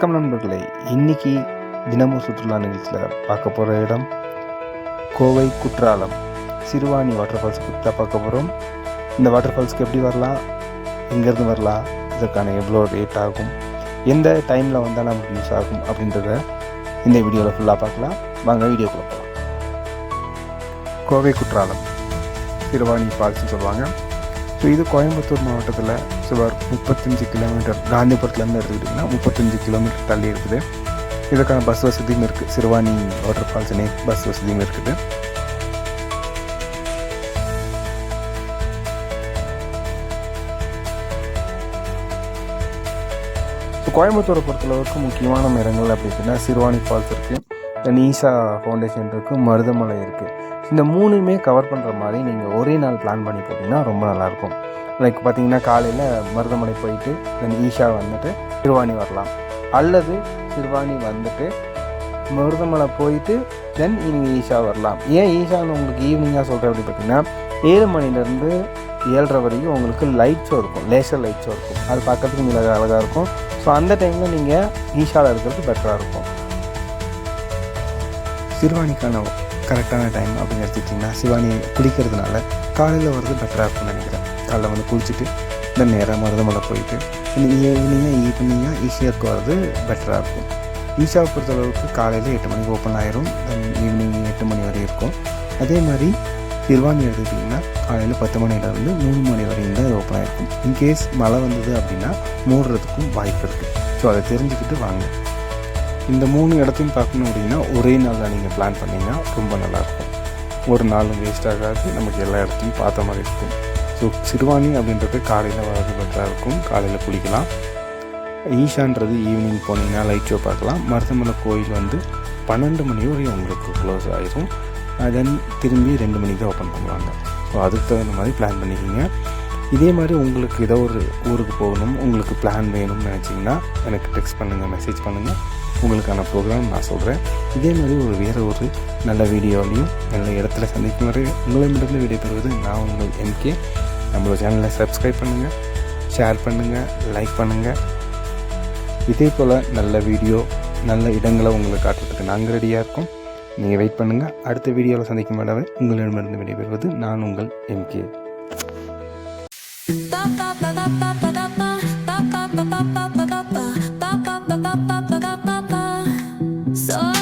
வணக்கம் நண்பர்களே. இன்றைக்கி தினமும் சுற்றுலா நிகழ்ச்சியில் பார்க்க போகிற இடம் கோவை குற்றாலம் சிறுவாணி வாட்டர் ஃபால்ஸ் பற்றி தான் பார்க்க போகிறோம். இந்த வாட்டர் ஃபால்ஸ்க்கு எப்படி வரலாம், எங்கேருந்து வரலாம், இதற்கான எவ்வளோ ரேட் ஆகும், எந்த டைமில் வந்தால் நமக்கு யூஸ் ஆகும் அப்படின்றத இந்த வீடியோவில் ஃபுல்லாக பார்க்கலாம். வாங்க வீடியோக்குள்ள போகலாம். கோவை குற்றாலம் சிறுவாணி ஃபால்ஸ்னு சொல்லுவாங்க. ஸோ இது கோயம்புத்தூர் மாவட்டத்தில் சுமார் 35 கிலோமீட்டர், காந்திபுரத்துலேருந்து எடுத்துக்கிட்டிங்கன்னா 35 கிலோமீட்டர் தள்ளி இருக்குது. இதுக்கான பஸ் வசதியும் இருக்குது. சிறுவாணி வாட்டர் ஃபால்ஸ்னே பஸ் வசதியும் இருக்குது. ஸோ கோயம்புத்தூரை பொறுத்தளவுக்கு முக்கியமான இடங்கள் அப்படின்னா சிறுவாணி ஃபால்ஸ் இருக்குது, தென் ஈஷா ஃபவுண்டேஷன் இருக்குது, மருதமலை இருக்குது. இந்த மூணுமே கவர் பண்ணுற மாதிரி நீங்கள் ஒரே நாள் பிளான் பண்ணி போட்டிங்கன்னா ரொம்ப நல்லாயிருக்கும். லைக் பார்த்தீங்கன்னா காலையில் மருதமலை போயிட்டு தென் ஈஷா வந்துட்டு சிறுவாணி வரலாம், அல்லது சிறுவாணி வந்துட்டு மருதமலை போயிட்டு தென் ஈவினிங் ஈஷா வரலாம். ஏன் ஈஷான்னு உங்களுக்கு ஈவினிங்காக சொல்கிறேன் அப்படி பார்த்தீங்கன்னா 7 மணிலேருந்து 7:30 வரைக்கும் உங்களுக்கு லைட் ஷோ இருக்கும், லேசர் லைட் ஷோ இருக்கும். அது பார்க்கறதுக்கு மிக அழகாக இருக்கும். ஸோ அந்த டைமில் நீங்கள் ஈஷாவில் இருக்கிறது பெட்டராக இருக்கும். சிறுவாணிக்கான கரெக்டான டைம் அப்படின்னு எடுத்துக்கிட்டிங்கன்னா சிறுவாணியை குளிக்கிறதுனால காலையில் வர்றது பெட்டராக இருக்கும்னு நினைக்கிறேன். காலையில் வந்து குளிச்சுட்டு இந்த நேராக மருதமலை போயிட்டு ஈவினிங்காக ஈஸியாக வர்றது பெட்டராக இருக்கும். ஈஷாவை பொறுத்தளவுக்கு காலையில் 8 மணிக்கு ஓப்பன் ஆயிரும், தென் ஈவினிங் 8 மணி வரை இருக்கும். அதே மாதிரி சிறுவாணி எடுத்துக்கிட்டிங்கன்னா காலையில் 10 மணிலேருந்து 3 மணி வரையும் தான் ஓப்பன் ஆகிருக்கும். இன்கேஸ் மழை வந்தது அப்படின்னா மூடுறதுக்கும் வாய்ப்பு இருக்குது. ஸோ அதை தெரிஞ்சுக்கிட்டு வாங்க. இந்த 3 இடத்தையும் பார்க்கணும் அப்படின்னா ஒரே நாளில் நீங்கள் பிளான் பண்ணிங்கன்னா ரொம்ப நல்லாயிருக்கும். ஒரு நாளும் வேஸ்ட் ஆகாது, நமக்கு எல்லா இடத்தையும் பார்த்த மாதிரி இருக்கும். ஸோ சிறுவாணி அப்படின்றது காலையில் வரது பெட்டராக இருக்கும், காலையில் குளிக்கலாம். ஈஷான்றது ஈவினிங் போனீங்கன்னா லைட் ஷோ பார்க்கலாம். மருதமலை கோயில் வந்து 12 மணி வரையும் உங்களுக்கு க்ளோஸ் ஆகிரும், தென் திரும்பி 2 மணிக்கு தான் ஓப்பன் பண்ணுவாங்க. ஸோ அதுக்கு தகுந்த மாதிரி பிளான் பண்ணிக்கிங்க. இதே மாதிரி உங்களுக்கு ஏதோ ஒரு ஊருக்கு போகணும், உங்களுக்கு பிளான் வேணும்னு நினச்சிங்கன்னா எனக்கு டெக்ஸ்ட் பண்ணுங்கள், மெசேஜ் பண்ணுங்கள். உங்களுக்கான ப்ரோக்ராம் நான் சொல்கிறேன். இதே மாதிரி வேறு ஒரு நல்ல வீடியோலையும் நல்ல இடத்துல சந்திக்கும் வரை உங்களிடமிருந்து விடைபெறுவது நான் உங்கள் எம்கே. நம்மளோட சேனலை சப்ஸ்கிரைப் பண்ணுங்கள், ஷேர் பண்ணுங்கள், லைக் பண்ணுங்கள். இதே போல் நல்ல வீடியோ, நல்ல இடங்களை உங்களுக்கு காட்டுறதுக்கு நாங்கள் ரெடியாக இருக்கோம். நீங்கள் வெயிட் பண்ணுங்கள். அடுத்த வீடியோவில் சந்திக்கும் வரை உங்களிடமிருந்து விடைபெறுவது நான் உங்கள் எம்கே. So